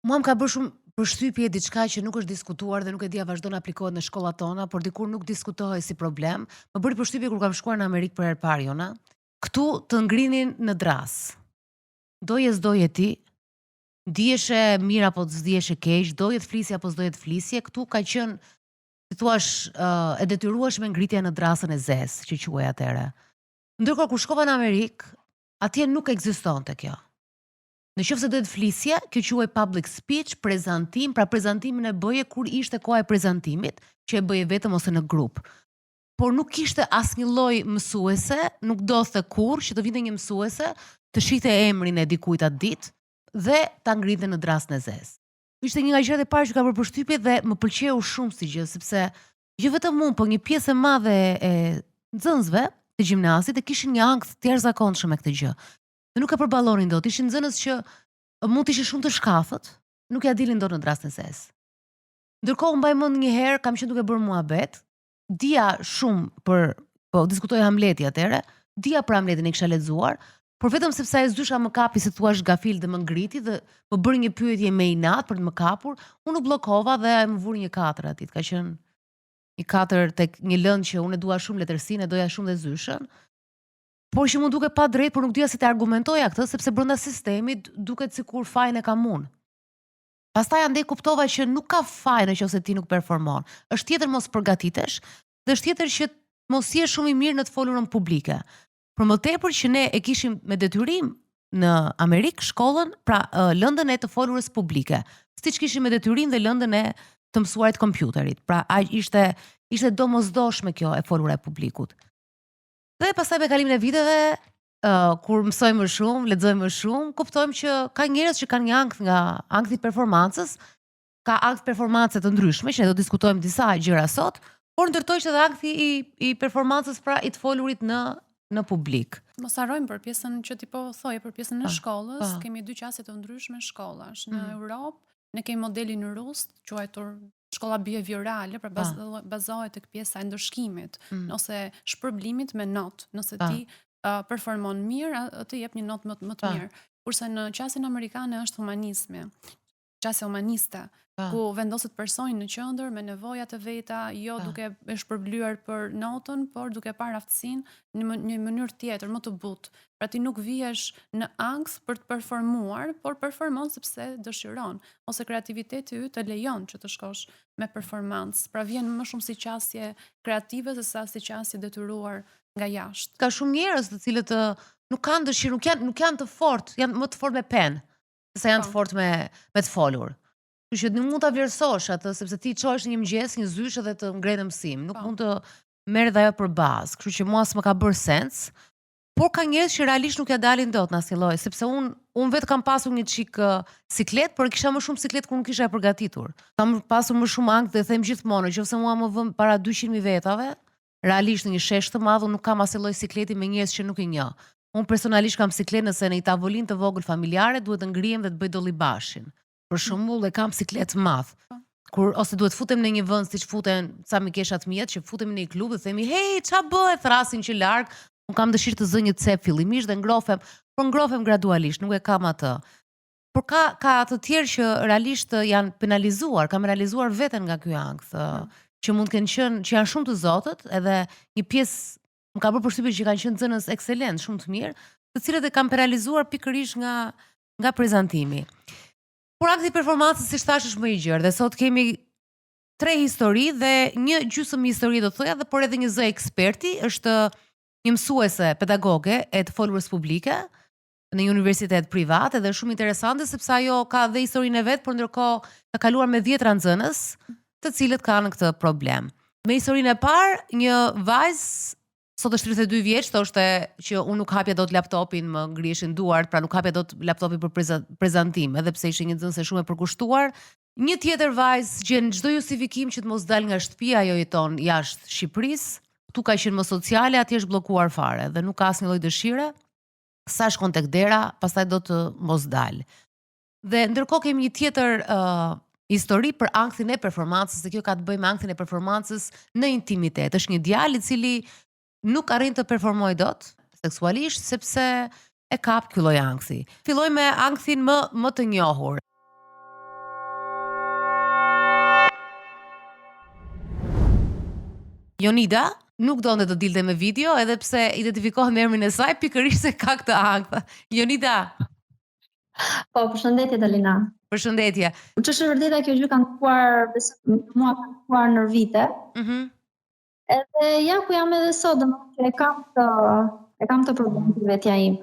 Mua më ka bërë shumë përshtypje diçka që nuk është diskutuar dhe nuk e di a vazhdon aplikohet në shkollat tona, por dikur nuk diskutohej si problem. Më bëri përshtypje kur kam shkuar në Amerikë për herë parë, Jona. Ktu të ngrinin në dras. Doje s'doje ti, ndihesh e mirë apo të s'dihesh e keq, doje të flisje apo s'doje të flisje, këtu ka qenë, si thua, e detyrueshme ngritja në drasën e zezë, që quhej atëherë. Ndërkohë kur shkova në Amerikë, atje nuk ekzistonte kjo. Në qoftë se dohet flisje, kjo quhej public speech, prezantim, pra prezantimin e bëje kur ishte koha e prezantimit, që e bëje vetëm ose në grup. Por nuk kishte asnjë lloj mësuese, nuk doste kurrë që të vinte një mësuese, të shihte emrin e dikujt atë ditë dhe ta ngrinte në drasën e zezë. Ishte një nga gjërat e para që ka bërë përshtypje dhe më pëlqeu shumë si gjë, sepse jo vetëm unë, por një pjesë e madhe e nxënësve të gjimnazit e kishin një ankth të jashtëzakonshëm me këtë gjë. Dhe nuk e përballonin dot. Ishin nxënës që mund të ishin shumë të shkafët, nuk ja dilin dot në drasën e zezë. Ndërkohë mbaj mend një herë kam qenë duke bërë muhabet, dija shumë për, po diskutoj Hamleti atëherë, dija për Hamletin e kisha lexuar, por vetëm sepse ai s'dysha më kapi se thua gafil dhe më ngriti dhe më bëri një pyetje me inat për të më kapur, unë u bllokova dhe ai më vuri një 4 aty. Ka qenë një 4 tek një lëndë që unë e dua shumë letërsinë, e doja shumë dhe zyshën. Por që mu duke pa drejt, por nuk dija si të argumentoja këtë, sepse brenda sistemit duket sikur fajin e kam unë. Pastaj andej kuptova që nuk ka faj nëse ti nuk performon. Është tjetër mos përgatitesh, dhe është tjetër që mos jesh shumë i mirë në të folurën publike. Për më tepër që ne e kishim me detyrim në Amerikë shkollën, pra lëndën e të folurës publike. Siç kishim me detyrim dhe lëndën e të mësuarit kompjuterit. Pra ishte domosdoshme kjo e folura e publikut. Dhe pastaj me kalimin e viteve, kur mësoj më shumë, lexoj më shumë, kuptojmë që ka njerëz që kanë një ankth nga ankthi i performancës, ka ankth performance të ndryshme, që ne do diskutojmë disa gjëra sot, por ndërtohesh edhe ankthi i performancës, pra i të folurit në publik. Mos harrojmë për pjesën që ti po thoje, për pjesën e shkollës, kemi dy qasje të ndryshme shkollash. Në Europë, ne kemi modelin rus, quajtur shkolla behaviorale, pra bazohet tek pjesa e ndëshkimit ose shpërblimit me not. Nëse ti performon mirë, të jep një not më të mirë. Kurse në qasjen amerikane është humanizmi, qasja humaniste, ku vendoset personi në qendër me nevojat e veta, jo duke e shpërblyer për notën, por duke parë aftësinë në një mënyrë tjetër, më të butë. Pra ti nuk vihesh në ankth për të performuar, por performon sepse dëshiron, ose kreativiteti yt të lejon që të shkosh me performancë. Pra vjen më shumë si qasje kreative sesa si qasje detyruar nga jashtë. Ka shumë njerëz të cilët nuk kanë dëshirë, nuk janë të fortë, janë më të fortë me penë, se janë të fortë me të folur. Kështu që nuk mund ta vlerësosh atë, sepse ti çohesh në një mëngjes, një zysh dhe të ngrenë mësim. Nuk mund të merret ajo për bazë. Kështu që mua s'më ka bërë sens. Por ka njerëz që realisht nuk ja dalin dot në asnjë lloj, sepse unë vetë kam pasur një çik siklet, por kisha më shumë siklet kur nuk kisha e përgatitur. Kam pasur më shumë ankth dhe them gjithmonë, nëse mua më vën para 200.000 vetave, realisht në një shesh të madh nuk kam asnjë lloj sikleti me njerëz që nuk i njoh. Unë personalisht kam siklet nëse në një tavolinë të vogël familjare duhet të ngrihem dhe të bëj dollibashin. Për shembull, e kam siklet të madh. Ose duhet futem në një vend siç futen ca mikeshat mjet, që futemi në një klub dhe themi, "Hey, ç'a bëhet?" Thrasin që larg. Unë kam dëshirë të zë një cep fillimisht dhe ngrohem, por ngrohem gradualisht, nuk e kam atë. Por ka të tjerë që realisht janë penalizuar, kam realizuar veten nga ky ankth, që mund të kenë qenë që janë shumë të zotët, edhe një pjesë më ka bërë përshtypje që kanë qenë nxënës ekselent, shumë të mirë, të cilët e kanë penalizuar pikërisht nga prezantimi. Por ankthi i performancës, siç thash, është më i gjerë dhe sot kemi 3 histori dhe një gjysmë histori do thoya, dhe por edhe një zë eksperti, është një mësuese pedagoge e të folurës publike në një universitet privat, edhe shumë interesante sepse ajo ka dhe historinë e vet, por ndërkohë ka kaluar me 10 nxënës, të cilët kanë këtë problem. Me historinë e parë, një vajzë sot është 32 vjeç, thoshte që unë nuk hapja dot laptopin, më ngrieshin duart, pra nuk hapja dot laptopin për prezantim, edhe pse ishte një nxënëse shumë e përkushtuar. Një tjetër vajzë gjen çdo justifikim që të mos dal nga shtëpia, ajo jeton jashtë Shqipërisë. Tu ka qenë më sociale, atje është bllokuar fare dhe nuk ka asnjë lloj dëshire. Sa shkon tek dera, pastaj do të mos dal. Dhe ndërkohë kemi një tjetër histori për ankthin e performancës, dhe kjo ka të bëjë me anktin e performancës në intimitet. Është një djalë i cili nuk arrin të performoj dot seksualisht sepse e kap ky lloj ankthi. Filloj me ankthin më të njohur. Jonida nuk donte të dilte me video, edhe pse identifikohet me emrin e saj, pikërisht se ka këtë ankth. Jonida, Po, përshëndetje Dalina. përshëndetje. Ç'është e vërteta kjo gjë ka ndikuar mua ka ndikuar në vite. Edhe ja ku jam edhe sot, domethënë e kam të problem të vetja im.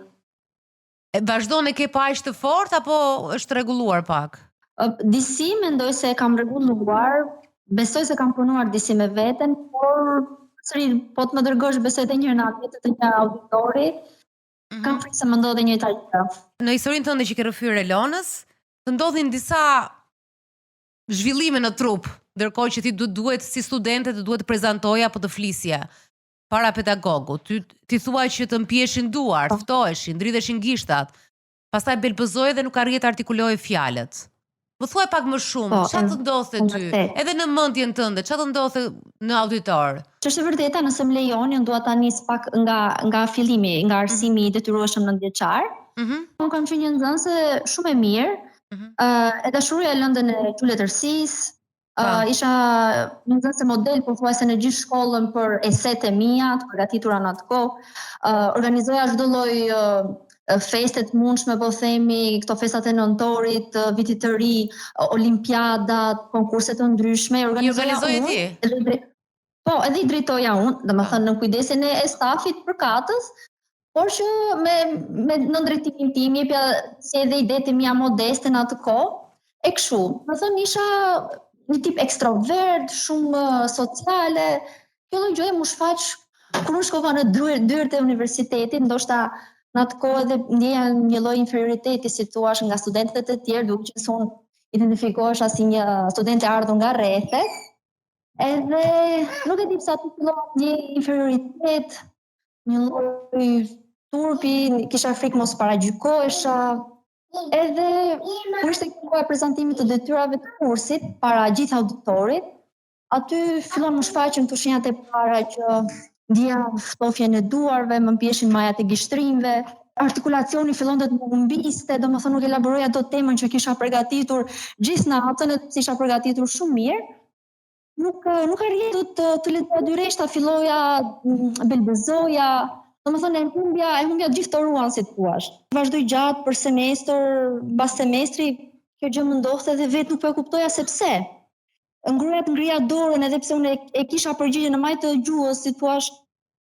Vazhdon e ke pa aq të fortë apo është rregulluar pak? Disi mendoj se e kam rregulluar, besoj se kam punuar disi me veten, por sërish po të më dërgosh besoj të njërin tjetër të një auditori, kam frikë se më ndodhi njëjta gjë. Në historinë tënde që ke rrëfyer Elonës, të ndodhin disa zhvillime në trup, ndërkohë që ti duhet si studente të duhet të prezantoje apo të flisje para pedagogut. Ti thua që të mpieshin duart, ftoheshin, ndridheshin gishtat, pastaj belbëzoje dhe nuk arrije të artikuloje fjalët. Më thuaj pak më shumë, çfarë të ndodhte ty? Edhe në mendjen tënde, çfarë të ndodhte në auditor? Ç'është e vërteta, nëse më lejoni, unë dua ta nis pak nga fillimi, nga arsimi i detyrueshëm nëntëvjeçar. Unë kam qenë një nxënëse shumë e mirë. E dashuria e lëndën e çuletërsisë. Isha një nxënëse model pothuajse në gjithë shkollën për esetë e mia, të përgatitura në atë kohë. Organizoja çdo lloj festet mundshme, po themi, këto festat e nëntorit, vitit të ri, olimpiadat, konkurse të ndryshme, organizoja ti? Po, edhe i drejtoja unë, domethënë në kujdesin e stafit përkatës, por që me në drejtimin tim jepja si edhe idetë mia modeste në atë kohë, e kështu. Domethënë isha një tip ekstrovert, shumë sociale. Kjo lloj gjëje më shfaq kur unë shkova në dyert e universitetit, ndoshta në atë kohë edhe ndjeja një lloj inferioriteti, si thua, nga studentët e tjerë, duke qenë se unë identifikohesha si një studente e ardhur nga rrethet. Edhe nuk e di pse aty fillova të ndjej inferioritet, një lloj turpi, kisha frikë mos paragjykohesha. Edhe kur ishte koha e prezantimit të detyrave të kursit para gjithë auditorit, aty fillon më shfaqen këto shenjat e para që ndjeja ftofjen e duarve, më mpieshin majat e gishtrimve, artikulacioni fillon të më humbiste, domethënë nuk elaboroja dot temën që kisha përgatitur gjithë natën, edhe isha përgatitur shumë mirë. Nuk arrija të lexoja dy rreshta, filloja belbezoja, domethënë e humbja gjithë të ruan, si thua. Vazhdoi gjatë për semestër, pas semestri, kjo gjë më ndodhte dhe vetë nuk po e kuptoja se pse. Ngrija dorën, edhe pse unë e kisha përgjigje në majtë të gjuhës, si thua,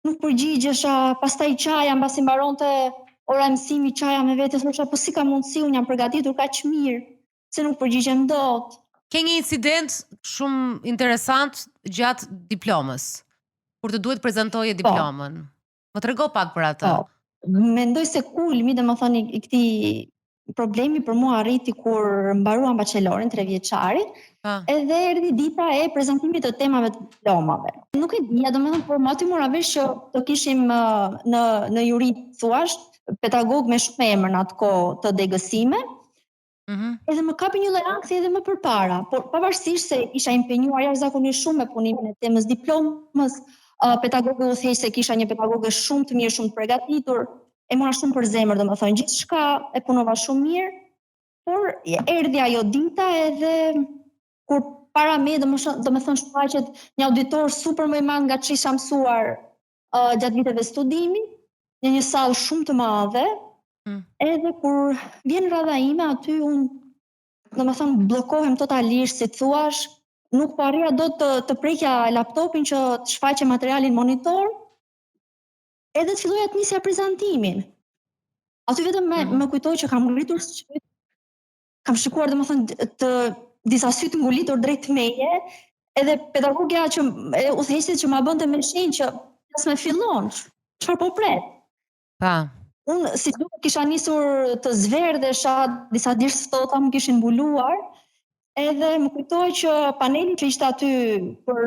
nuk përgjigjesha, pastaj qaja, mbasi mbaronte ora e mësimit, qaja me vete, thosha, po si ka mundësi, unë jam përgatitur kaq mirë, se nuk përgjigjem dot. Ke një incident shumë interesant gjatë diplomës, kur të duhet prezantoje diplomën. Më trego pak për atë. Mendoj se kulmi, domethënë i këtij problemi për mua arriti kur mbaruam bachelorin 3 vjeçarit, edhe erdhi dita e prezantimit të temave të diplomave. Nuk e dija, domethënë, por moti mora vesh që të kishim në juri, thuash, pedagog me shumë emër në atë kohë të degësime. Edhe më kapi një lloj ankthi edhe më përpara, por pavarësisht se isha impenjuar jashtëzakonisht shumë me punimin e temës diplomës, pedagogu u thej se kisha një pedagoge shumë të mirë, shumë të përgatitur, e mora shumë për zemër, domethënë gjithçka e punova shumë mirë, por erdhi ajo dita edhe kur para me domethënë shfaqet një auditor super më i madh nga ç'isha mësuar gjatë viteve studimit, në një sallë shumë të madhe. Edhe kur vjen radha ime, aty unë domethënë bllokohem totalisht, si thuash, nuk po arrija dot të prekja laptopin që të shfaqe materialin monitor, edhe të filloja të nisja prezantimin. Aty vetëm më kujtoj që kam ngritur syt, kam shikuar domethënë të disa sy të ngulitur drejt meje, edhe pedagogja që udhëheqësit që ma bënte me shenjë që as me fillon, çfarë po pret. Unë si duket kisha nisur të zverdhesha, disa dirës ftohta më kishin mbuluar, edhe më kujtoj që paneli që ishte aty për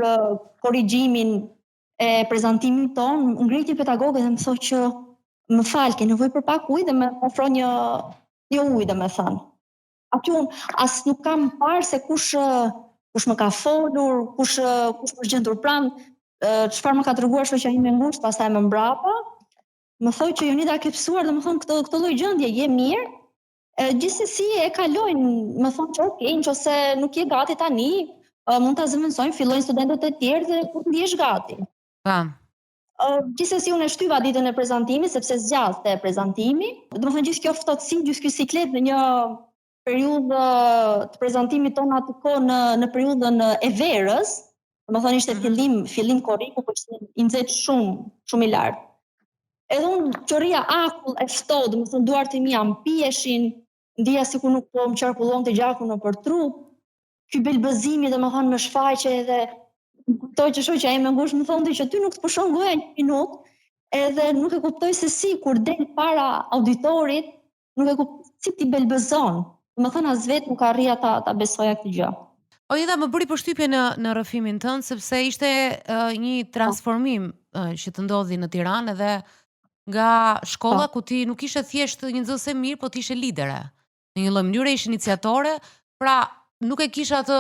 korrigjimin e prezantimit ton, ngriti pedagogët dhe më thotë që më fal, ke nevojë për pak ujë dhe më ofron një ujë, domethënë. Aty unë as nuk kam parë se kush më ka folur, kush më gjendur pranë, çfarë më ka treguar shoqja ime ngushtë, pastaj më mbrapa. Më thoi që Jonida ke psuar, domethënë këtë lloj gjendje, je mirë. Gjithsesi e kalojnë, më thonë që okay, nëse nuk je gati tani, mund ta zëvendësojmë, fillojnë studentët e tjerë dhe kur ndihesh gati. Gjithsesi unë e shtyva ditën e prezantimit sepse zgjaste prezantimi. Domethënë gjithë kjo ftohtësi, gjithë ky siklet në një periudhë të prezantimit tonë atë kohë në periudhën e verës, domethënë ishte fillim korriku, por ishte i nxehtë shumë i lartë. Edhe unë qorria akull e ftohtë, domethënë duart e mia mpieshin, ndjeja sikur nuk po më qarkullonte gjaku nëpër trup. Ky belbëzimi domethënë në shfaqje edhe kuptoj që shoqja ime ngushtë më thonte që ty nuk të pushon goja një minutë, edhe nuk e kuptoj se si kur del para auditorit, nuk e kuptoj si ti belbëzon. Domethënë as vetë nuk arrija ta besoja këtë gjë. Ojeda, më bëri përshtypje në rrëfimin tënd sepse ishte një transformim që të ndodhi në Tiranë edhe nga shkolla ku ti nuk ishe thjesht një nxënëse mirë, po ti ishe lidere. Në një lloj mënyre ishe iniciatore, pra nuk e kisha atë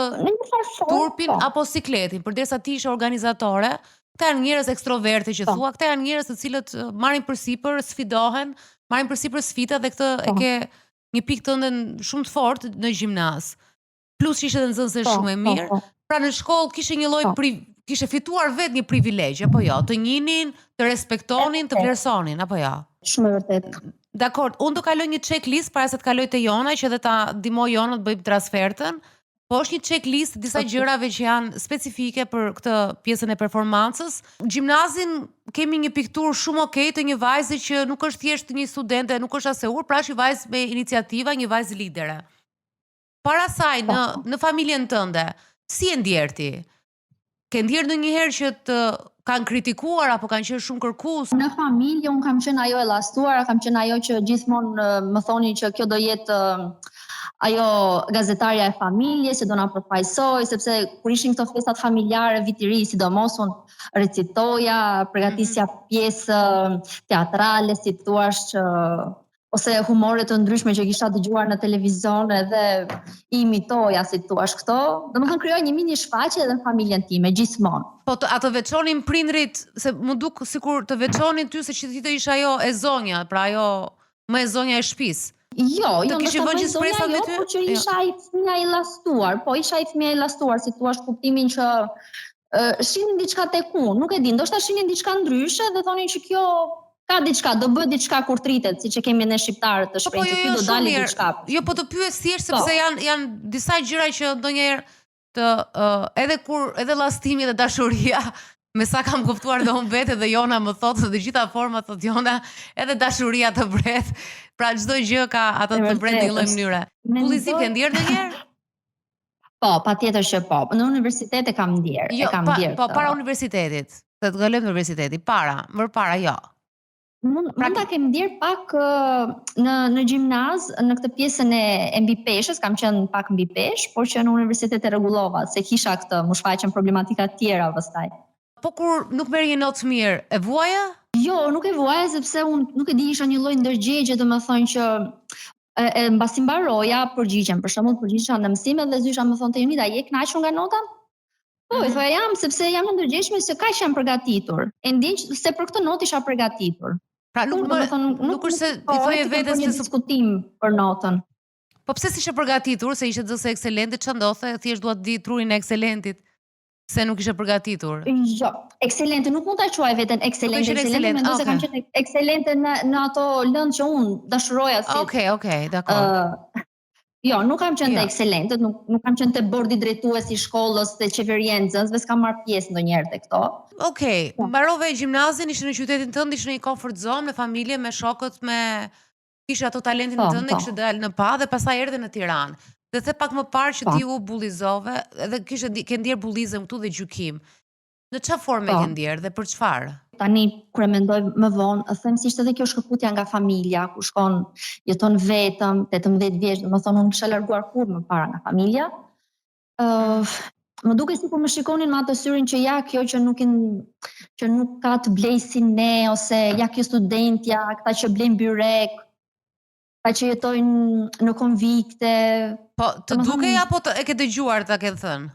turpin apo sikletin, përderisa ti ishe organizatore. Këta janë njerëz ekstroverte që thua, këta janë njerëz të cilët marrin përsipër, sfidohen, marrin përsipër sfida dhe këtë e ke një pikë tënde shumë të fortë në gjimnaz. Plus që ishe dhe nxënëse shumë e mirë. Pra në shkollë kishe fituar vetë një privilegj, apo jo? Të njinin, të respektonin, të vlerësonin, apo jo? Shumë e vërtet. Dakor, unë do kaloj një checklist para se të kaloj te Jona, që edhe ta ndihmoj Jona të bëjmë transfertën. Po është një checklist disa gjërave që janë specifike për këtë pjesën e performancës. Gjimnazin kemi një pikturë shumë okej të një vajze që nuk është thjesht një studente, nuk është as e ur, pra është një vajzë me iniciativa, një vajzë lidere. Para saj në familjen tënde, si e ndjer ti? Ke ndjer ndonjëherë që të kanë kritikuar apo kanë qenë shumë kërkues? Në familje unë kam qenë ajo e llastuar, kam qenë ajo që gjithmonë më thonin që kjo do jetë ajo gazetarja e familjes, që do na përfaqësoj, sepse kur ishin këto festat familjare vit i ri, sidomos unë recitoja, përgatisja pjesë teatrale, si thua, ose humore të ndryshme që kisha dëgjuar në televizion edhe i imitoja, si thua, këto. Domethënë krijoj një mini shfaqje edhe në familjen time gjithmonë. Po ato veçonin prindrit, se më duk sikur të veçonin ty se që ti të isha ajo e zonja, pra ajo më e zonja e shtëpisë. Jo, ndoshta më e zonja jo, por që isha i fëmija i llastuar. Po isha i fëmija i llastuar, si thua, kuptimin që shihnin diçka tek unë, nuk e di, ndoshta shihnin diçka ndryshe dhe thonin që kjo ka diçka, do bëhet diçka kur tritet, siç e kemi ne shqiptarët të shpejtë, që do dalë diçka. Jo, po të pyes thjesht sepse janë disa gjëra që ndonjëherë edhe llastimi dhe dashuria, me sa kam kuptuar dhe unë vetë dhe Jona më thotë të gjitha format thot Jona, edhe dashuria të bret, pra çdo gjë ka atë të bret në një lloj mënyre. Bullizim ke ndjer ndonjëherë? Po, patjetër që po. Në universitet e kam ndjer, Po para universitetit. Të kalojmë në universiteti, përpara jo. Mund ta kem ndjer pak në gjimnaz, në këtë pjesën e mbi peshës, kam qenë pak mbi peshë, por që në universitet e rregullova, se kisha këtë, më shfaqen problematika të tjera pastaj. Po kur nuk merr një notë mirë, e vuaja? Jo, nuk e vuaja sepse unë nuk e di, isha një lloj ndërgjegje, domethënë që mbasi mbaroja përgjigjen, për shembull përgjigjesha në mësime dhe zysha më thonte Jonida, je kënaqur nga nota? Po, i thoya jam, sepse jam në ndërgjegjshme se kaq jam përgatitur. E ndjej se për këtë notë isha përgatitur. Pra nuk është se i thoje vetes se diskutim për notën. Po pse s'ishe përgatitur, se ishe nxënëse ekselente, ç'a ndodhte, thjesht dua të di trurin e ekselentit, se nuk ishe përgatitur. Jo, ekselente nuk mund ta quaj veten ekselente, mendoj se kam qenë ekselente në ato lëndë që unë dashuroja si. Okej, dakor. Jo, nuk kam qenë të ekselente, nuk kam qenë të bordi drejtues i shkollës, të qeveriencës, vetë kam marrë pjesë ndonjëherë te këto. Okej, mbarove gjimnazin, ishe në qytetin tënd, ishe në një comfort zone, me familje, me shokët, kishe ato talentin tënd, kishe dalë në pa dhe pastaj erdhe në Tiranë. Dhe the pak më parë që ti u bullizove, edhe ke ndjer bullizëm këtu dhe gjykim. Në çfarë forme ke ndjer dhe për çfarë? Tani kur e mendoj më vonë, them se ishte edhe kjo shkëputja nga familja, ku shkon, jeton vetëm, 18 vjeç, domethënë unë kisha larguar kurrë më para nga familja. Më duket sikur më shikonin me atë syrin që ja kjo që nuk ka të blej si ne, ose ja kjo studentja, këta që blejnë byrek, këta që jetojnë në konvikte. Po, të dukej apo e ke dëgjuar ta ke thënë?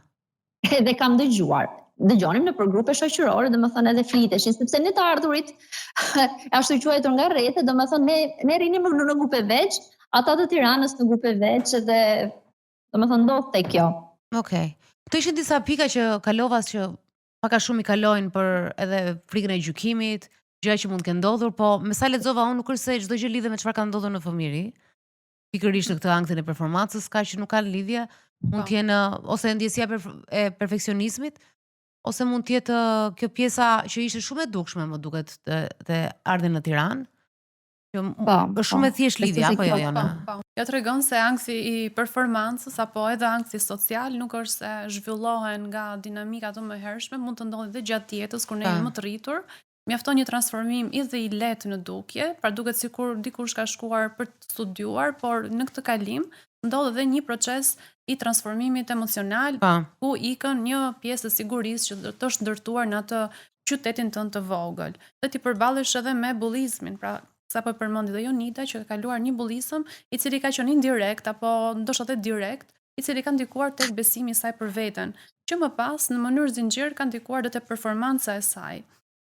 Edhe kam dëgjuar. Dëgjonim në për grupe shoqërore, domethënë edhe fliteshin, sepse ne të ardhurit ashtu quajtur nga rrethët, domethënë ne rinim në grupe veç, ata të Tiranës në grupe veç dhe domethënë ndodhte kjo. Okej. Këto ishin disa pika që kalovas që Paka shumë i kalojnë për edhe frikën e gjykimit, gjëra që mund të kenë ndodhur, po me sa lexova unë nuk është se çdo gjë lidhet me çfarë ka ndodhur në fëmijëri. Pikërisht këtë anktin e performancës, ka që nuk ka lidhje, mund të jenë ose ndjesia e perfeksionizmit, ose mund të jetë kjo pjesa që ishte shumë e dukshme, më duket, te ardhin në Tiranë. Që është shumë e thjesht lidhja, apo jo, Jona? Ja tregon se ankthi i performancës apo edhe ankthi social nuk është se zhvillohen nga dinamika ato më hershme, mund të ndodhi edhe gjatë jetës kur ne jemi më të rritur. Mjafton një transformim edhe i lehtë në dukje, pra duket sikur dikush ka shkuar për të studiuar, por në këtë kalim ndodh edhe një proces i transformimit emocional, ku ikën një pjesë e sigurisë që të është ndërtuar në atë qytetin tënd të vogël. Dhe ti përballesh edhe me bullizmin, pra sapo përmendi dhe Jonida që ka kaluar një bullizëm i cili ka qenë indirekt apo ndoshta edhe direkt, i cili ka ndikuar tek besimi i saj për veten, që më pas në mënyrë zinxhir ka ndikuar edhe te performanca e saj.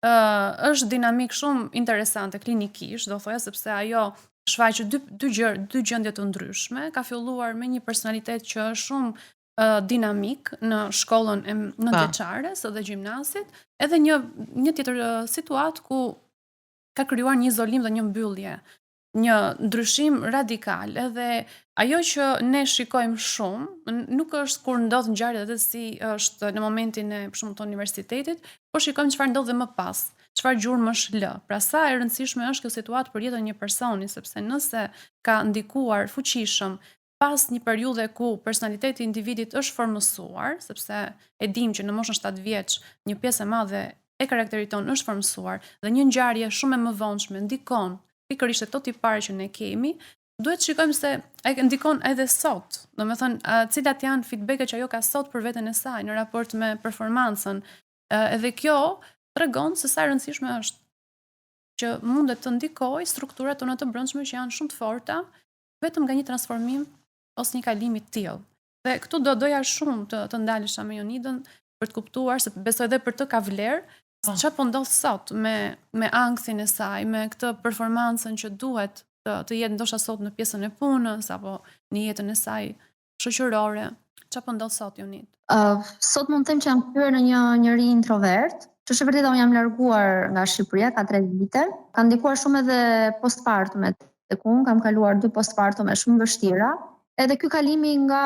Është dinamik shumë interesante klinikisht, do thoya, sepse ajo shfaq dy gjendje të ndryshme, ka filluar me një personalitet që është shumë dinamik në shkollën e nëntëveçares dhe gjimnasit, edhe një tjetër situatë ku ka krijuar një izolim dhe një mbyllje, një ndryshim radikal, edhe ajo që ne shikojmë shumë, nuk është kur ndodh ngjarje edhe si është në momentin e për shembull të universitetit, por shikojmë çfarë ndodh dhe më pas, çfarë gjurmë është lë. Pra sa e rëndësishme është kjo situatë për jetën e një personi, sepse nëse ka ndikuar fuqishëm pas një periudhe ku personaliteti i individit është formësuar, sepse e dim që në moshën 7 vjeç një pjesë e madhe e karakterit tonë është formësuar dhe një ngjarje shumë e mëvonshme ndikon pikërisht ato tipare që ne kemi, duhet shikojmë se ai ndikon edhe sot. Domethënë, cilat janë feedbacket që ajo ka sot për veten e saj në raport me performancën. Edhe kjo tregon se sa e rëndësishme është që mundet të ndikojë strukturat tona të brendshme që janë shumë të forta vetëm nga një transformim ose një kalim i tillë. Dhe këtu doja shumë të ndalesha me Jonidën për të kuptuar se besoj edhe për të ka vlerë çfarë po ndodh sot me ankthin e saj, me këtë performancën që duhet të jetë ndoshta sot në pjesën e punës apo në jetën e saj shoqërore. Çfarë po ndodh sot, Jonid? Sot mund të them që jam kthyer në një njerëz introvert. Që është vërtet unë jam larguar nga Shqipëria ka 3 vite. Ka ndikuar shumë edhe postpartumet tek unë, kam kaluar 2 postpartume shumë vështira. Edhe ky kalimi nga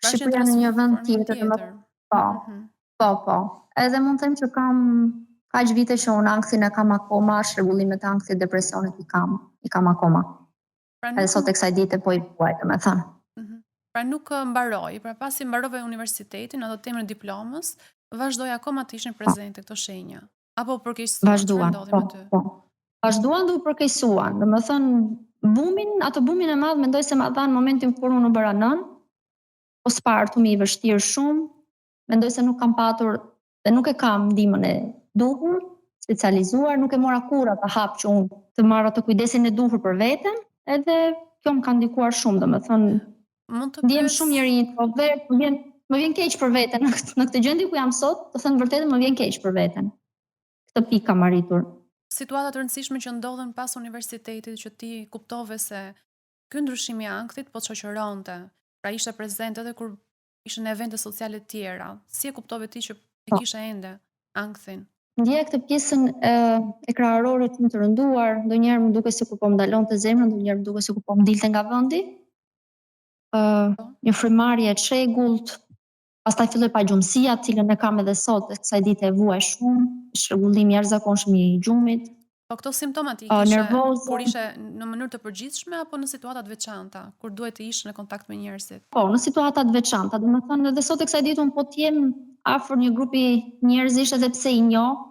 Shqipëria në një vend tjetër, po. Edhe mund të them që kam kaq vite që unë ankthin e kam akoma, shërbullimet e ankthit, depresionit i kam akoma. Edhe sot e kësaj dite po i buaj, domethënë. Pra nuk mbaroi, pra pasi mbarove universitetin ato temën e diplomës, vazhdoi akoma të ishin prezente këto shenja. Apo përkeqësuan çfarë ndodhi me ty? Po. Vazhduan dhe u përkeqësuan. Domethënë, ato bumin e madh mendoj se ma dhan momentin kur unë u bëra nën, postpartumi i vështirë shumë, mendoj se nuk kam patur dhe nuk e kam ndihmën e duhur, specializuar, nuk e mora kurrë atë hap që unë të marr atë kujdesin e duhur për veten, edhe kjo më ka ndikuar shumë, domethënë. Ndjem shumë njëri introvert, më vjen keq për veten në këtë gjendje ku jam sot, të thënë vërtetën më vjen keq për veten. Këtë pikë kam arritur. Situata të rëndësishme që ndodhen pas universitetit që ti kuptove se ky ndryshim i ankthit po të shoqëronte, pra ishte prezente edhe kur ishin në evente sociale të tjera. Si e kuptove ti që e kishe ende ankthin? Ndjeja këtë pjesën e krahërore shumë të rënduar, ndonjëherë më duket sikur po më ndalonte zemrën, ndonjëherë më duket sikur po më dilte nga vendi. Një frymarrje e çegullt, pastaj filloi pagjumësia, të cilën e kam edhe sot, dhe kësaj dite e vuaj shumë, shërbullimi i jashtëzakonshëm i gjumit. Po këto simptomat i kishe kur ishe në mënyrë të përgjithshme apo në situata të veçanta, kur duhet të ishe në kontakt me njerëzit? Po, në situata të veçanta, domethënë edhe sot e kësaj ditë un po të jem afër një grupi njerëzish edhe pse i njoh,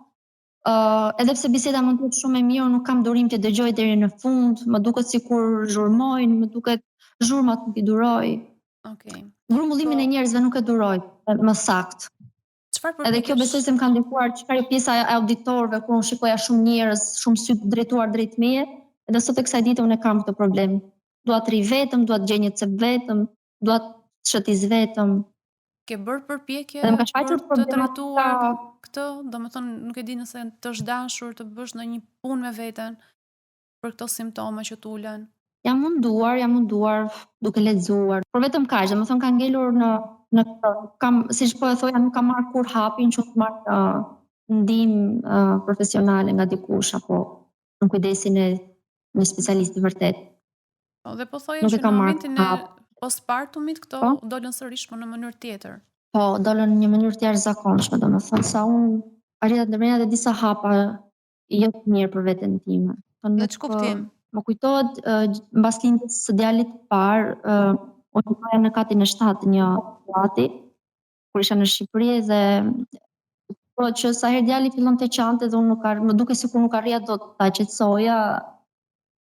edhe pse biseda mund të jetë shumë e mirë, nuk kam durim të dëgjoj deri në fund, më duket sikur zhurmojnë, më duket zhurmat nuk i duroj. Okej. Grumbullimin e njerëzve nuk e duroj, më saktë. Edhe kjo besoj se më ka ndikuar çfarë pjesa e auditorëve kur unë shikoja shumë njerëz, shumë sy të drejtuar drejt meje, edhe sot e kësaj dite unë e kam këtë problem. Dua të rri vetëm, dua të gjej një cep vetëm, dua të shëtiz vetëm. Ke bërë përpjekje për të trajtuar këtë, domethënë nuk e di nëse të është dashur të bësh ndonjë punë me veten për këto simptoma që tulen. Jam munduar duke lexuar, por vetëm kaq, domethënë ka ngelur në në këtë. Siç po e thoja, nuk kam marrë kur hapin që të marrë ndihmë profesionale nga dikush apo në kujdesin e një specialisti vërtet. Dhe po thoje që në momentin e postpartumit këto dolën sërish po në mënyrë tjetër. Po, dolën në një mënyrë të jashtëzakonshme, domethënë sa unë arrita të ndërmenda disa hapa jo të mirë për veten time. Në ç'kuptim? Më kujtohet mbas lindjes së djalit të parë, unë doja në katin e 7 një gati, kur isha në Shqipëri dhe po që sa herë djali fillon të qante dhe unë më duke sikur nuk arrija dot ta qetësoja,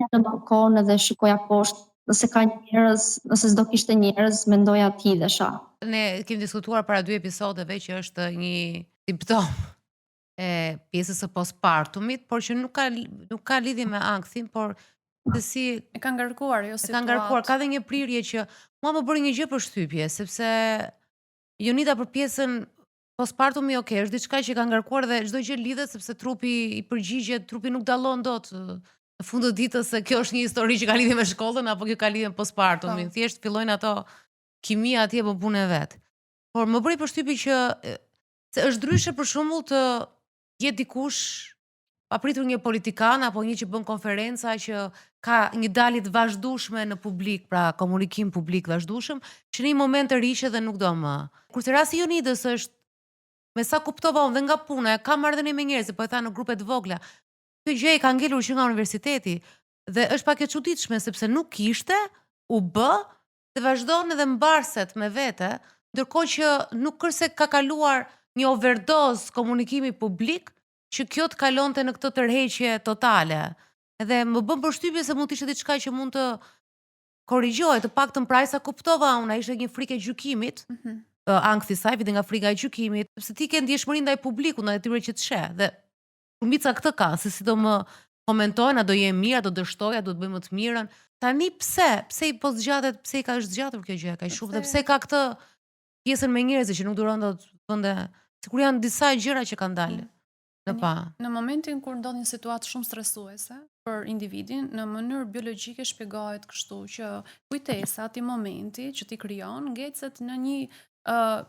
në balkon edhe shikoja poshtë, nëse ka njerëz, nëse s'do kishte njerëz, mendoja të hidhesha. Ne kemi diskutuar para 2 episodeve që është një simptom e pjesës së postpartumit, por që nuk ka lidhje me anksin, por se si e ka ngarkuar jo situatë. Ka ngarkuar, ka dhe një prirje që mua më bëri një gjë përshtypje, sepse Jonida për pjesën postpartumi, është diçka që ka ngarkuar dhe çdo gjë lidhet sepse trupi i përgjigjet, trupi nuk dallon dot në fund të ditës se kjo është një histori që ka lidhje me shkollën apo kjo ka lidhje me postpartumin. Thjesht fillojnë ato kimia atje bën punën e vet. Por më bëri përshtypje që se është ndryshe për shembull të jetë dikush papritur një politikan apo një që bën konferenca që ka një dalje të vazhdueshme në publik, pra komunikim publik vazhdueshëm, që në një moment të rishë dhe nuk do më. Kurse rasti i Jonidës është, me sa kuptova unë dhe nga puna, ka marrëdhënie me njerëz, po e tha në grupe të vogla. Kjo gjë e ka ngelur që nga universiteti dhe është pak e çuditshme sepse nuk kishte, u bë dhe vazhdon edhe mbarset me vete, ndërkohë që nuk kërse ka kaluar një overdose komunikimi publik që kjo të kalonte në këtë tërheqje totale. Edhe më bën përshtypje se mund të ishte diçka që mund të korrigjohet, të paktën pra sa kuptova unë, ishte një frikë e gjykimit, ankthi saj vjen nga frika e gjykimit, sepse ti ke ndjeshmëri ndaj publikut, ndaj atyre që të sheh. Dhe shumica këtë ka, se si do më komentojnë, a do jem mirë, a do dështoj, a do të bëj më të mirën. Tani pse i po zgjatet, pse i ka zgjatur kjo gjë, ka shumë dhe pse ka këtë pjesën me njerëz që nuk duron dot vende, sikur janë disa gjëra që kanë dalë. Në momentin kur ndodh një situatë shumë stresuese për individin, në mënyrë biologjike shpjegohet kështu që kujtesa atij momenti që ti krijon ngecet në një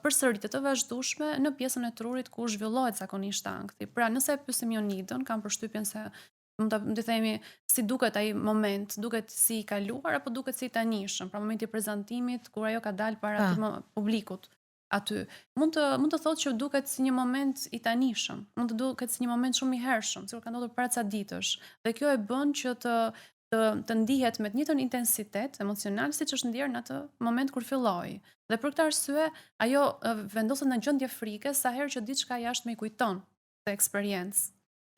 përsëritje të vazhdueshme në pjesën e trurit ku zhvillohet zakonisht ankthi. Pra, nëse e pyesim Jonidën, kam përshtypjen se mund të themi si duket ai moment, duket si i kaluar apo duket si i tanishëm, pra momenti i prezantimit kur ajo ka dalë para publikut. Aty mund të thotë që duket si një moment i tanishëm, mund të duket si një moment shumë i hershëm, sikur ka ndodhur para ca ditësh. Dhe kjo e bën që të ndihet me të njëjtën intensitet emocional siç është ndier në atë moment kur filloi. Dhe për këtë arsye, ajo vendoset në gjendje frike sa herë që diçka jashtë i kujton të eksperiencë,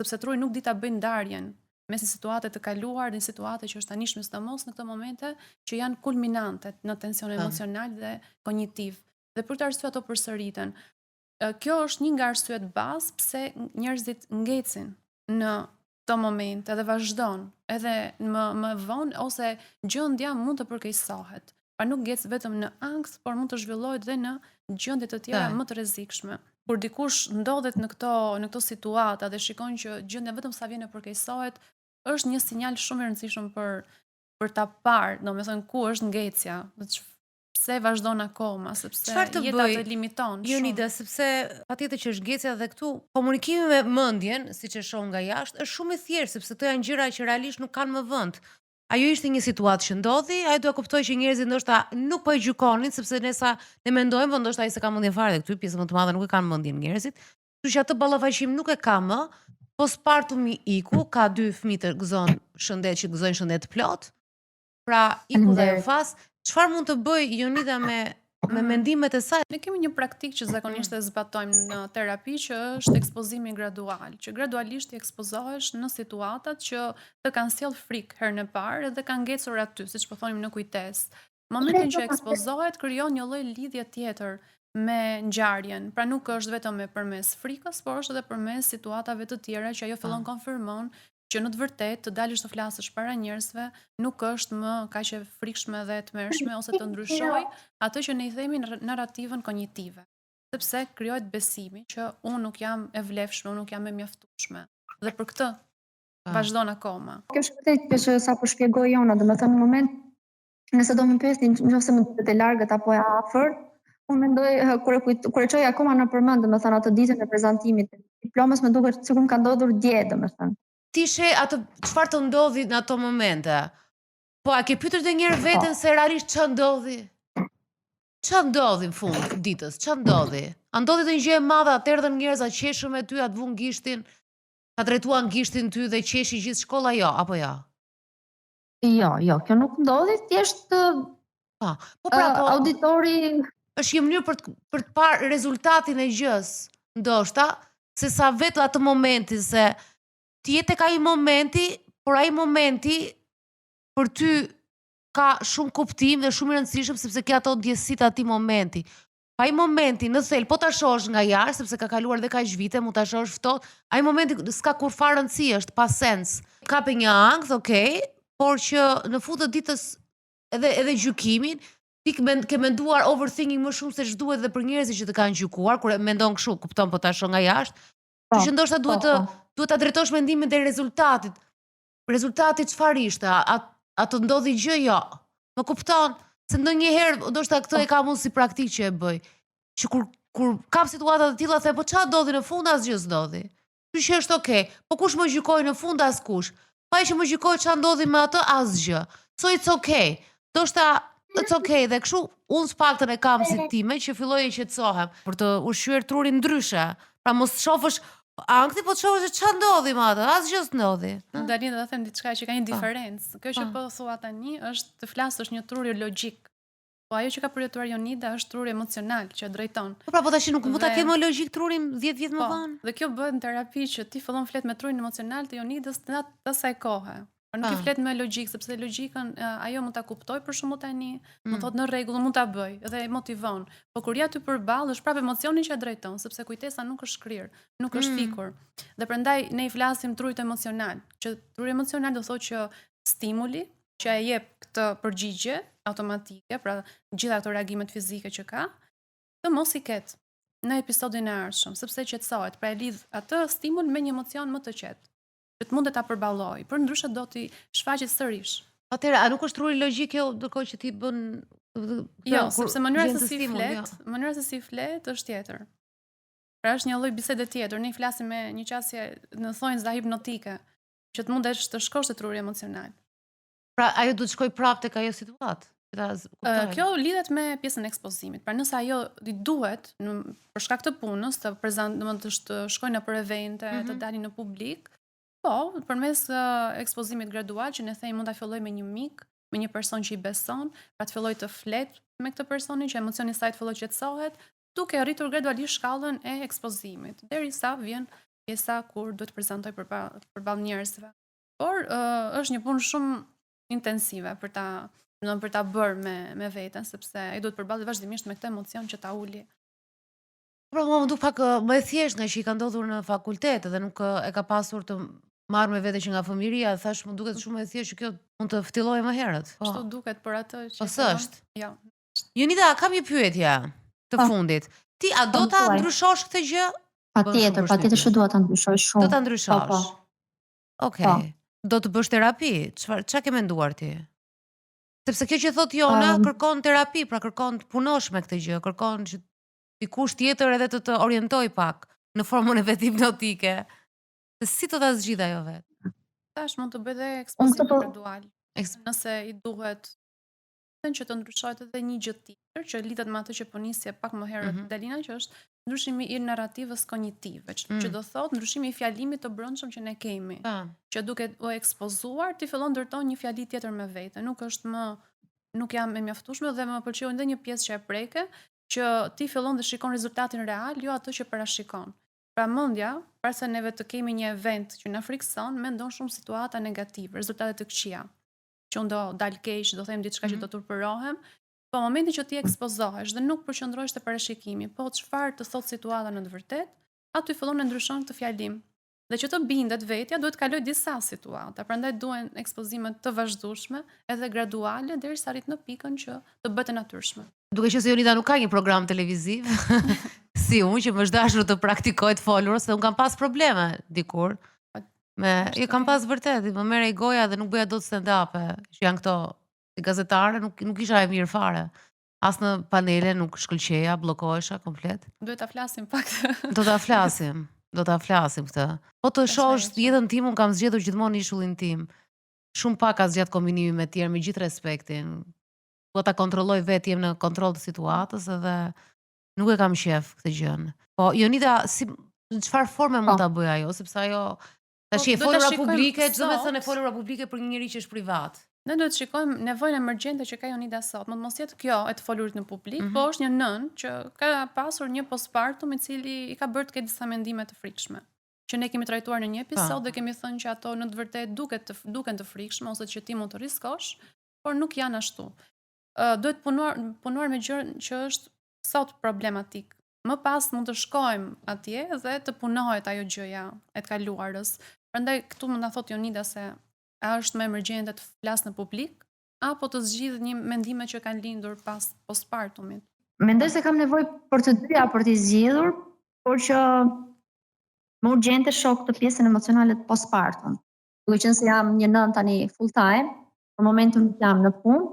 sepse truri nuk di ta bëjë ndarjen mes një situate të kaluar dhe një situate që është tanishme, sidomos në këto momente që janë kulminante në tension emocional dhe kognitiv. Dhe për të arsye ato përsëriten. Kjo është një nga arsyet bazë pse njerëzit ngecin në këto momente dhe vazhdon, edhe më vonë ose gjendja mund të përkeqësohet. Pra nuk ngec vetëm në ankth, por mund të zhvillohet edhe në gjendje të tjera më të rrezikshme. Kur dikush ndodhet në këto situata dhe shikon që gjendja vetëm sa vjen e përkeqësohet, është një sinjal shumë i rëndësishëm për ta parë, domethënë ku është ngecja, pse vazhdon akoma, sepse jeta të limiton shumë. Jonida, sepse patjetër që është ngecja dhe këtu komunikimi me mendjen, siç e shoh nga jashtë, është shumë i thjeshtë sepse këto janë gjëra që realisht nuk kanë më vend. Ajo ishte një situatë që ndodhi, ai do të kuptoj që njerëzit ndoshta nuk po e gjykonin sepse ne mendojmë, po ndoshta ai se ka mendjen fare dhe këtu pjesë më të madhe nuk e kanë mendjen njerëzit. Kështu që atë ballafaqim nuk e ka më. Postpartumi iku, ka 2 fëmijë të gëzojnë shëndet plot. Pra iku dhe fas. Çfarë mund të bëj Jonida me mendimet e saj? Ne kemi një praktikë që zakonisht e zbatojmë në terapi, që është ekspozimi gradual, që gradualisht i ekspozohesh në situatat që të kanë sjell frikë herën e parë dhe kanë ngecur aty, siç po thonim në kujtesë. Momentin që ekspozohet krijon një lloj lidhje tjetër me ngjarjen. Pra nuk është vetëm përmes frikës, por është edhe përmes situatave të tjera që ajo fillon konfirmon që në të vërtetë të dalësh të flasësh para njerëzve nuk është më kaq e frikshme dhe të mërshme ose të ndryshoj atë që ne i themi narrativën kognitive. Sepse krijohet besimi që unë nuk jam e vlefshme, unë nuk jam e mjaftueshme. Dhe për këtë vazhdon akoma. Kjo është vërtet që sa po shpjegoi Jona, domethënë në moment nëse do më pyesin nëse më duket e largët apo e afërt, Unë mendoj, kur e çoj akoma në përmend, domethënë atë ditën e prezantimit të diplomës, më duket sikur më ka ndodhur dje, domethënë. Ti she atë çfarë të ndodhi në ato momente? Po, a ke pyetur ndonjëherë veten se realisht ç'a ndodhi? Ç'a ndodhi në fund ditës? Ç'a ndodhi? A ndodhi ndonjë gjë e madhe, atëherë njerëz a qeshën me ty, a të vun gishtin, a drejtuan gishtin ty dhe qeshi gjithë shkolla, jo, apo jo? Jo, kjo nuk ndodhi, thjesht Po pra, auditori është një mënyrë për të parë rezultatin e gjës, ndoshta, se sa vetë atë momentin, se ti jetë tek ai momenti, por ai momenti për ty ka shumë kuptim dhe shumë i rëndësishëm sepse ke ato ndjesitë atij momenti. Pa ai momenti në thel, po ta shohësh nga jashtë sepse ka kaluar dhe kaq vite, mund ta shohësh ftohtë, ai momenti s'ka kur fare rëndësi, është pa sens. Kape një ankth, okay, por që në fund të ditës edhe gjykimin ti ke menduar overthinking më shumë se ç'duhet dhe për njerëzit që të kanë gjykuar, kur e mendon kështu, kupton, po ta shoh nga jashtë. Që ndoshta duhet ta drejtosh mendimin te rezultatit. Rezultati çfarë ishte? A të ndodhi gjë? Jo. Më kupton? Se ndonjëherë ndoshta këtë e kam unë si praktikë që e bëj. Që kur kam situata të tilla, the po ç'a ndodhi në fund, asgjë s'ndodhi. Kështu që është okay. Po kush më gjykoi në fund, askush. Pa që më gjykoi ç'a ndodhi me atë, asgjë. So it's okay. Ndoshta it's okay, dhe kështu unë s'paktën e kam si time që filloj e qetësohem për të ushqyer trurin ndryshe. Pra mos shohësh ankthi, po të shohësh se ç'a ndodhi me atë, asgjë s'ndodhi. Dalin do të them diçka që ka një diferencë. Kjo që po thua tani është të flasësh një truri logjik. Po ajo që ka përjetuar Jonida është truri emocional që drejton. Po pra, po tash nuk mund ta kemë logjik trurin 10 vjet më vonë. Dhe kjo bëhet në terapi që ti fillon flet me trurin emocional të Jonidës në atë asaj kohe. Por nuk i flet me logjik, sepse logjikën ajo mund ta kuptoj për shkak tani, më thotë në rregull, mund ta bëj dhe e motivon. Po kur ja ty përballë është prapë emocioni që e drejton, sepse kujtesa nuk është shkrir, nuk është fikur. Dhe prandaj ne i flasim trurit emocional, që truri emocional do thotë që stimuli që e jep këtë përgjigje automatike, pra gjitha ato reagimet fizike që ka, të mos i ketë në episodin e ardhshëm, sepse qetësohet, pra e lidh atë stimul me një emocion më të qetë, që të mundet ta përballoj, por ndryshe do t'i shfaqet sërish. Atëherë, a nuk është truri logjik kjo ndërkohë që ti bën Jo, sepse mënyra se si flet është tjetër. Pra është një lloj bisede tjetër, ne flasim me një qasje në thonjza hipnotike, që të mundesh të shkosh te truri emocional. Pra ajo duhet shkoj prapë tek ajo situatë. Kjo lidhet me pjesën e ekspozimit. Pra nëse ajo i duhet për shkak të punës të shkojnë nëpër evente, të dalin në publik, po, përmes ekspozimit gradual që ne themi mund ta filloj me një mik, me një person që i beson, pra të filloj të flet me këtë personin që emocioni i saj të filloj qetësohet, duke arritur gradualisht shkallën e ekspozimit, derisa vjen pjesa kur duhet të prezantoj përballë njerëzve. Por është një punë shumë intensive për ta bërë me veten, sepse ai duhet përballet vazhdimisht me këtë emocion që ta uli. Por më duk pak më e thjeshtë nga që i ka ndodhur në fakultet dhe nuk e ka pasur të marrë me vete që nga fëmiria, thash më duket shumë e thjeshtë që kjo mund të fillojë më herët. Kështu duket për atë që po s'është. Jo. Jonida, kam një pyetje të fundit. Ti a do ta ndryshosh këtë gjë? Patjetër që dua ta ndryshoj shumë. Do ta ndryshosh. Okej. Do të bësh terapi? Ç'a ke menduar ti? Sepse kjo që thot Jona kërkon terapi, pra kërkon të punosh me këtë gjë, kërkon që dikush tjetër edhe të orientoj pak në formën e vet hipnotike. Se si do ta zgjidh ajo vet? Tash mund të bëj edhe ekspozim gradual. Nëse i duhet që të ndryshohet edhe një gjë tjetër që lidhet me atë që po nisje pak më herët Dalina, që është ndryshimi i narrativës kognitive, që do thotë ndryshimi i fjalimit të brendshëm që ne kemi. Që duke u ekspozuar, ti fillon ndërton një fjali tjetër me vete. Nuk jam e mjaftueshme dhe më pëlqeu edhe një pjesë që e preke, që ti fillon dhe shikon rezultatin real, jo atë që parashikon. Pra mendja, para se neve të kemi një event që na frikson, mendon shumë situata negative, rezultate të këqija. Që unë do dal keq, do them diçka që do turpërohem, po momentin që ti ekspozohesh dhe nuk përqendrohesh te parashikimi, po çfarë të thot situata në të vërtetë, aty fillon të ndryshon këtë fjalim. Dhe që të bindet vetja, duhet kaloj disa situata, prandaj duhen ekspozime të vazhdueshme, edhe graduale derisa arrit në pikën që të bëhet e natyrshme. Duke qenë se Jonida nuk ka një program televiziv, si unë që më është dashur të praktikoj të folur, se unë kam pas probleme dikur. Jo kam pas vërtet, më merrej goja dhe nuk bëja dot stand-up, që janë këto si gazetare, nuk isha e mirë fare. As në panele nuk shkëlqeja, bllokohesha komplet. Duhet ta flasim pak. Do ta flasim këtë. Po të shohësh jetën tim, unë kam zgjedhur gjithmonë ishullin tim. Shumë pak ka zgjat kombinimi me tjerë, me gjithë respektin. Do ta kontrolloj vetë, jem në kontroll të situatës edhe nuk e kam qef këtë gjën. Po Jonida, në çfarë forme mund ta bëj ajo, sepse ajo tash e folura publike, çdo me thënë e folura publike për një njerëz që është privat. Ne duhet të shikojmë nevojën emergjente që ka Jonida sot. Mund mos jetë kjo e të folurit në publik, po është një nën që ka pasur një postpartum i cili i ka bërë të ketë disa mendime të frikshme. Që ne kemi trajtuar në një episod dhe kemi thënë që ato në të vërtetë duken të frikshme ose që ti mund të riskosh, por nuk janë ashtu. Duhet punuar me gjë që është sot problematik. Më pas mund të shkojmë atje dhe të punohet ajo gjëja e të kaluarës. Prandaj këtu mund ta thotë Jonida se a është më emergjente të flasë në publik apo të zgjidhë një mendime që kanë lindur pas postpartumit? Mendoj se kam nevojë për të dyja për t'i zgjidhur, por që më urgjente shoh këtë pjesën emocionale të postpartum. Duke qenë se jam një nën tani full time, për momentin nuk jam në punë,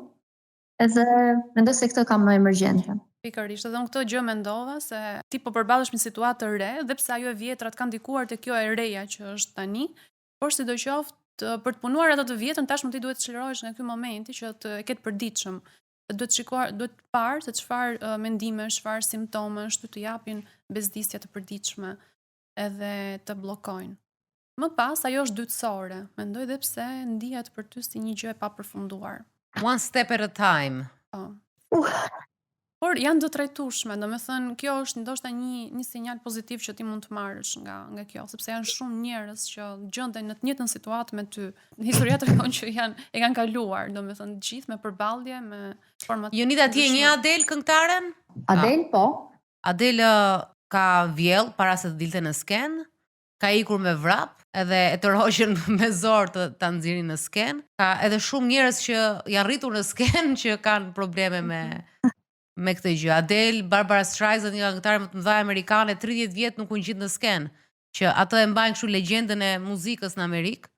edhe mendoj se këtë kam më emergjente. Pikërisht, edhe unë këtë gjë mendova se ti po përballesh me një situatë të re, dhe pse ajo e vjetrat kanë ndikuar te kjo e reja që është tani, por sidoqoftë për të punuar ato të vjetën, tashmë ti duhet të çlirohesh nga ky momenti që të ketë përditshëm. Duhet parë se çfarë mendimesh, çfarë simptomesh të japin bezdisje të përditshme edhe të bllokojnë. Më pas ajo është dytësore, mendoj dhe pse ndihet për ty si një gjë e papërfunduar. One step at a time. Po. Por janë të trajtueshme, domethënë kjo është ndoshta një sinjal pozitiv që ti mund të marrësh nga kjo, sepse janë shumë njerëz që gjenden në të njëjtën situatë me ty. Historia tregon që e kanë kaluar, domethënë gjithë me përballje, me forma. Jonida, ti je një Adel këngëtaren? Adel, po. Adel ka vjell para se të dilte në skenë, ka ikur me vrap, edhe e tërhoqën me zor të ta nxjerrin në skenë. Ka edhe shumë njerëz që janë rritur në skenë që kanë probleme me këtë gjë. Adele, Barbara Streisand, një këngëtare më të mëdha amerikane, 30 vjet nuk u ngjit në skenë, që ato e mbajnë kështu legjendën e muzikës në Amerikë.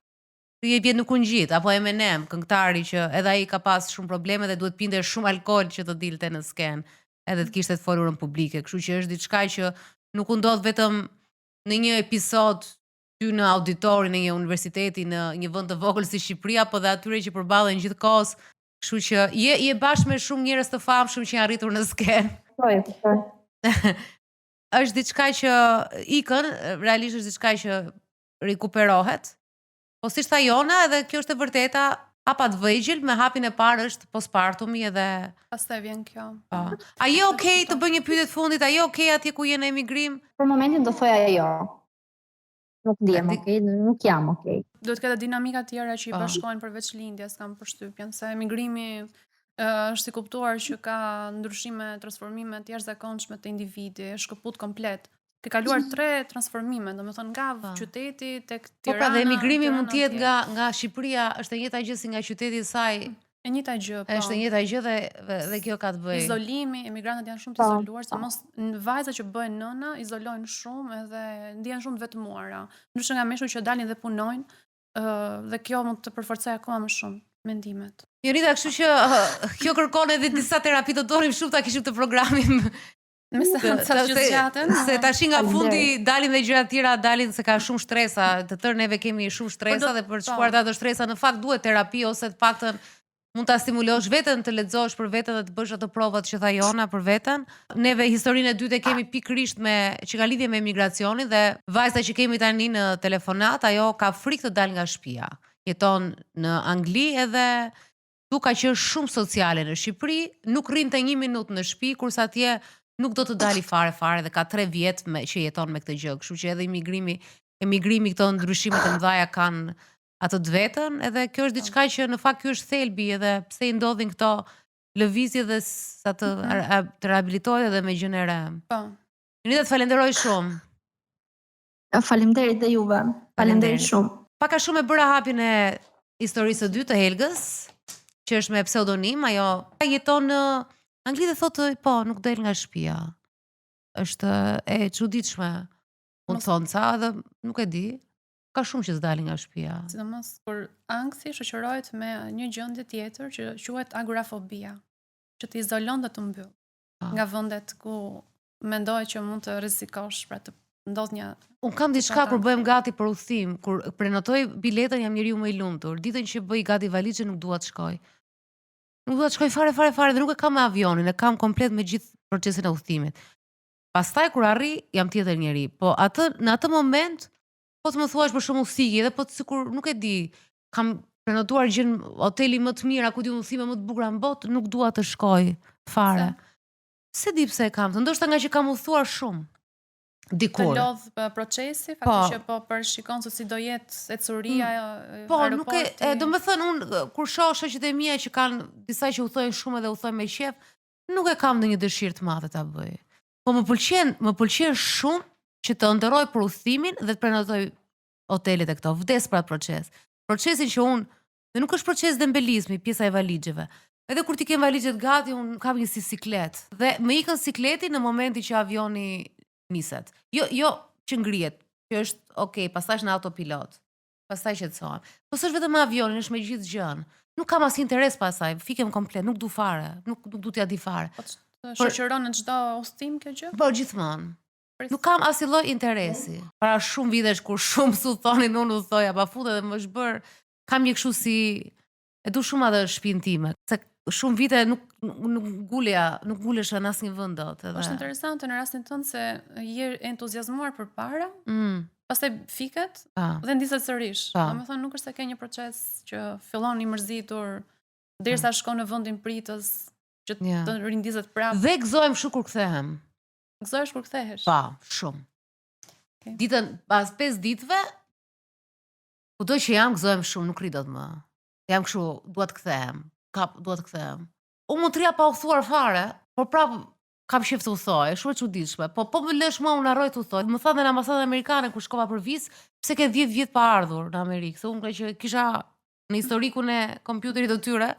30 vjet nuk u ngjit, apo Eminem, këngëtari që edhe ai ka pas shumë probleme dhe duhet pinte shumë alkool që të dilte në skenë, edhe të kishte të folurën publike. Kështu që është diçka që nuk u ndodh vetëm në një episod ty në auditorin e një universiteti në një vend të vogël si Shqipëria, po dhe atyre që përballen gjithkohës. Kështu që je bashkë me shumë njerëz të famshëm që janë rritur në skenë. Po. Është diçka që ikën, realisht është diçka që rikuperohet. Po si tha Jona, edhe kjo është e vërteta, hapa të vëgjël me hapin e parë është postpartumi edhe pastaj vjen kjo. A je okay të bëj një pyetje të fundit? A je okay atje ku je në emigrim? Për momentin do thoja jo. Nuk ndiem okay, nuk jam okay. Duhet këtë dinamika tjera që i bashkojnë përveç lindjes, kam përshtypjen se emigrimi është si kuptuar që ka ndryshime, transformime të jashtëzakonshme të individi, është shkëput komplet. Ke kaluar 3 transformime, domethënë nga qyteti tek Tirana. Po pra, dhe emigrimi mund të jetë nga Shqipëria, është e njëjta gjë si nga qyteti i saj. E njëjta gjë, po. Është e njëjta gjë dhe kjo ka të bëjë. Izolimi, emigrantët janë shumë të izoluar, sidomos vajzat që bëhen nëna izolojnë shumë edhe ndihen shumë të vetmuara. Ndryshe nga meshkujt që dalin dhe punojnë, dhe kjo mund të përforcojë akoma më shumë mendimet. Jonida, kështu që kjo kërkon edhe disa terapi, të donim shumë ta kishim të programin. Me seanca që zgjaten. Se tash nga fundi dalin dhe gjëra të tjera, dalin se ka shumë shtresa, të tërë neve kemi shumë shtresa dhe për të shkuar ato shtresa në fakt duhet terapi ose të paktën mund ta stimulosh veten të lexosh për veten dhe të bësh ato provat që tha Jona për veten. Neve historinë e dytë kemi pikërisht që ka lidhje me emigracionin dhe vajza që kemi tani në telefonat, ajo ka frikë të dalë nga shtëpia. Jeton në Angli edhe tu ka qenë shumë sociale në Shqipëri, nuk rrinte 1 minutë në shtëpi, kurse atje nuk do të dali fare dhe ka 3 vjet që jeton me këtë gjë. Kështu që edhe emigrimi këto ndryshime të mëdha kanë atë të vetën, edhe kjo është diçka që në fakt ky është thelbi edhe pse I ndodhin këto lëvizje dhe sa të rehabilitohet edhe me gjën e re. Po. Jonida, të falenderoj shumë. Faleminderit dhe juve. Faleminderit shumë. Paka shumë e bëra hapin e historisë së dytë të Helgës, që është me pseudonim, ajo jeton në Angli dhe thotë, po, nuk del nga shtëpia. Është e çuditshme. Mund të thonë ca edhe nuk e di. Ka shumë që s'dalin nga shtëpia. Sidomos kur anksi shoqërohet me një gjendje tjetër që quhet agorafobia. që të izolon dhe të mbyll nga vendet ku mendoj që mund të rrezikosh pra të ndodh një. Unë kam diçka kur bëhem gati për udhëtim, kur prenotoj biletën jam njeriu më i lumtur. Ditën që bëj gati valizhen nuk dua të shkoj. Nuk dua të shkoj fare dhe nuk e kam me avionin, e kam komplet me gjithë procesin e udhëtimit. Pastaj kur arri jam tjetër njeri, po në atë moment po të më thuash për shembull sigi, edhe po sikur nuk e di, kam prenotuar gjën hoteli më të mirë, ku di udhëtime më të bukura në botë, nuk dua të shkoj fare. Se di pse e kam, ndoshta nga që kam udhëtuar shumë. Dikur. Të lodh procesi, fakti që po përshikon se si do jetë ecuria aeroporti. Po, nuk e, do me thënë unë kur shoh shoqet e mia që kanë disa që udhtojnë shumë edhe udhtojnë me qef, nuk e kam ndonjë dëshirë të madhe ta bëj. Po më pëlqen shumë që të ndërroj për udhtimin dhe të prenotoj hotelet e këto, vdes për atë proces. Procesin që unë, dhe nuk është proces dembelizmi, pjesa e valigjeve. Edhe kur ti kem valixhet gati, unë kam një si siklet. Dhe më ikën sikleti në momenti që avioni niset. Jo që ngrihet, që është okay, pastaj në autopilot. Pastaj qetësohem. Po s'është vetëm avionin, është me gjithë gjën. Nuk kam as interes pasaj, fikem komplet, nuk du fare, nuk du t'ja di fare. Po shoqëron në çdo udhtim kjo gjë? Po gjithmonë. Nuk kam asnjë lloj interesi. Para shumë vitesh kur shumë su thonin unë udhtoja pa fund dhe më shbër, kam një kështu si e du shumë atë shtëpinë time. Se shumë vite nuk ngulesha në asnjë vend dot. Është interesante në rastin tënd se je entuziazmuar përpara, pastaj fiket dhe ndiset sërish. Domethënë nuk është se ke një proces që fillon i mërzitur derisa shkon në vendin pritës që të rindizet prapë. Dhe gëzohem shumë kur kthehem. Gëzohesh kur kthehesh? Pa, shumë. Ditën pas 5 ditëve, kudo që jam gëzohem shumë, nuk ri dot më. Jam kështu, dua të kthehem. Dua të kthehem. Unë mund të rija pa udhëtuar fare, por prapë kam qef të udhëtoj, shumë e çuditshme. Po më lësh mua unë harroj të udhëtoj. Më thanë në ambasadën amerikane kur shkova për vizë, pse ke 10 vjet pa ardhur në Amerikë? Se unë që kisha në historikun e kompjuterit të tyre,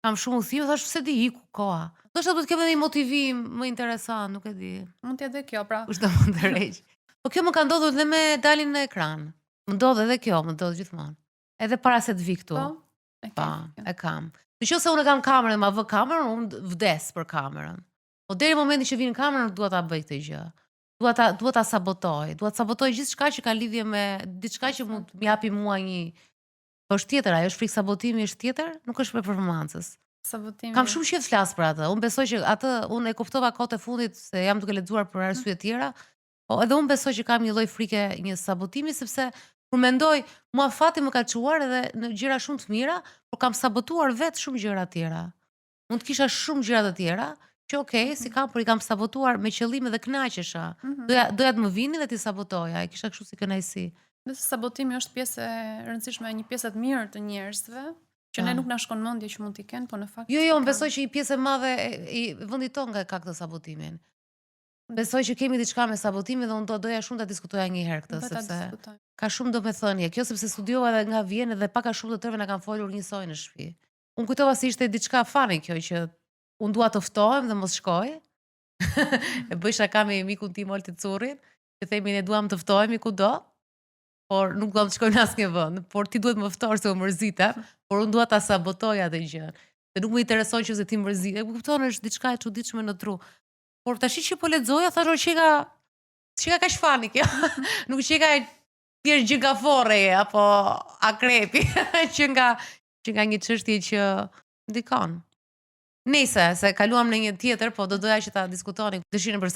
kam shumë udhëtime, thash pse di iku koha. Ndoshta do të kem edhe një motivim më interesant, nuk e di. Mund të jetë kjo, pra. Kushdo mund të rreq. Po kjo më ka ndodhur edhe me dalin në ekran. Më ndodh edhe kjo, më ndodh gjithmonë. Edhe para se të vi këtu. Po, e kam. Nëse unë kam kamerën, ma vë kamerën, unë vdes për kamerën. Po deri në momentin që vjen kamera, nuk dua ta bëj këtë gjë. Dua ta sabotoj. Dua të sabotoj gjithçka që ka lidhje me diçka që mund të japi mua një. Po është tjetër, ajo është frikë sabotimi, është tjetër, nuk është për performancës. Sabotimi. Kam shumë qejf flas për atë. Unë besoj që atë unë e kuptova kohët e fundit se jam duke lexuar për arsye të tjera. Po edhe unë besoj që kam një lloj frike, një sabotimi sepse kur mendoj, mua fati më ka çuar edhe në gjëra shumë të mira, por kam sabotuar vetë shumë gjëra të tjera. Mund të kisha shumë gjëra të tjera, që okay, si kam, por I kam sabotuar me qëllim dhe kënaqesha. Doja të më vinin dhe t'i sabotoja, e kisha kështu si kënaqësi. Nëse sabotimi është pjesë e rëndësishme, një pjesë të mirë të njerëzve, që ne nuk na shkon mendje që mund t'i kenë, po në fakt. Jo, unë besoj që një pjesë e madhe I vendit tonë ka këtë sabotimin. Besoj që kemi diçka me sabotimin dhe unë doja shumë ta diskutoja një herë këtë, sepse ka shumë domethënie. Kjo sepse studiova edhe nga Vjenë dhe pak a shumë të tërëve na kanë folur njësoj në shtëpi. Unë kujtova se ishte diçka fani kjo që unë dua të ftohem dhe mos shkoj. E bëj shaka me mikun tim Olti Currin, që themi ne duam të ftohemi kudo, por nuk duam të shkoj në asnjë vend, por ti duhet më ftosh se u mërzitem, por unë dua ta sabotoj atë gjë. Se nuk më intereson që se ti mërzit. E kupton, është diçka e çuditshme në tru. Por tash që po lexoja, thash çka kaq fani kjo. Nuk çka thjesht gjigafore apo akrepi, që nga një çështje që ndikon. Nëse se kaluam në një tjetër, po do doja që ta diskutonin dëshirën për